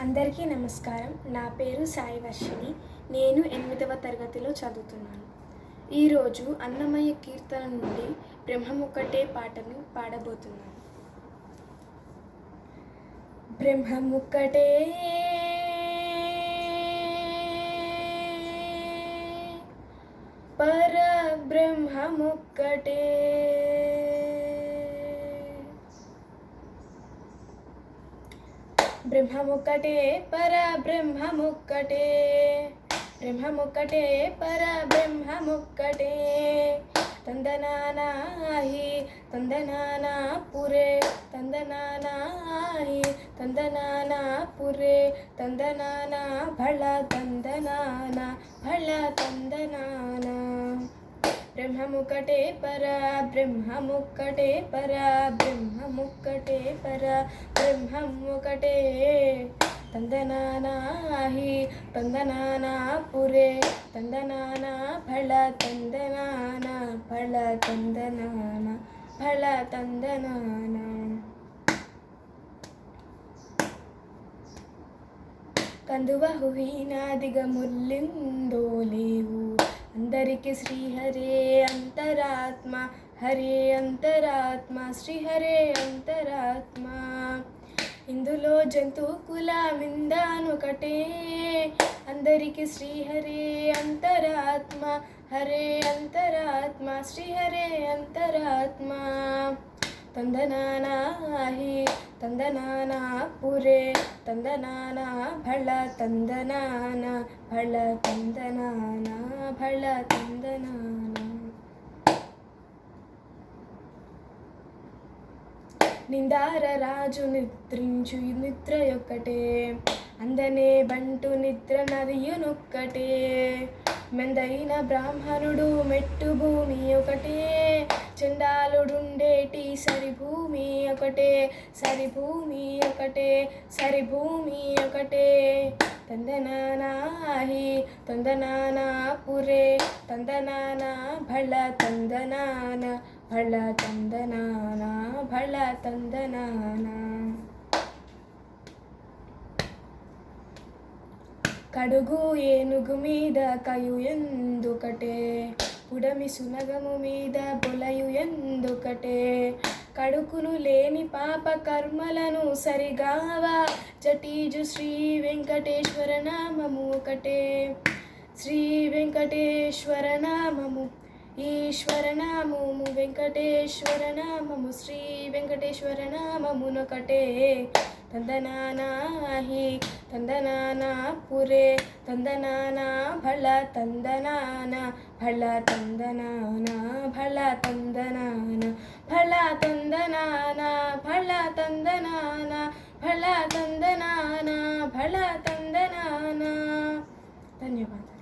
అందరికీ నమస్కారం. నా పేరు సాయి వర్షిణి. నేను 8వ తరగతిలో చదువుతున్నాను. ఈరోజు అన్నమయ్య కీర్తన నుండి బ్రహ్మముక్కటే పాటను పాడబోతున్నాను. బ్రహ్మముక్కటే పరబ్రహ్మముక్కటే బ్రహ్మముక్కటే పరబ్రహ్మముక్కటే బ్రహ్మముక్కటే పరబ్రహ్మముక్కటే తందనానాహి తందనానా పురే తందనానాహి తందనానా పురే తందనానా భళ తందనానా భళ తందనానా బ్రహ్మముక్కటే పరబ్రహ్మముక్కటే పరబ్రహ్మముక్కటే పరబ్రహ్మముక్కటే తందనానాహి తందనానా పురే తందనానా భళ తందనానా భళ తందనానా భళ తందనానా కందువహు హీనాదిగముర్లిందో లేవు అందరికి శ్రీహరే అంతరాత్మ హరే అంతరాత్మ శ్రీహరే అంతరాత్మ ఇందులో జంతు కులమిందానొకటే అందరికి శ్రీహరే అంతరాత్మ హరే అంతరాత్మ శ్రీహరే అంతరాత్మ తందనానాహి తందనానా పురే తందనానా భళ తందనానా భళ తందనానా భళ తందనానా నిందార రాజు నిద్రించు నిద్రయొక్కటే అందనే బంటు నిద్ర నదియునొక్కటే మెందైన బ్రాహ్మణుడు మెట్టు భూమి ఒకటే చండాలుడుండేటి సరిభూమి ఒకటే సరిభూమి ఒకటే సరిభూమి ఒకటే తందనానాహి తందనానా పురే తందనానా భళ తందనానా భళ తందనానా భళ తందనానా కడుగు ఏనుగు మీద కయు ఎందుకటే పుడమి సునగము మీద బొలయు ఎందుకటే కడుకును లేని పాప కర్మలను సరిగావా జటీజు శ్రీ వెంకటేశ్వర నామము ఒకటే శ్రీ వెంకటేశ్వర నామము ఈశ్వర నామము వెంకటేశ్వర నామము శ్రీ వెంకటేశ్వర నామమునొకటే తందనానాహి తందనానా పురే తందనానా భళ తందనానా భళ తందనానా భళ తందనానా భళ తందనానా భళ తందనానా భళ తందనానా భళ తందనానా. ధన్యవాదాలు.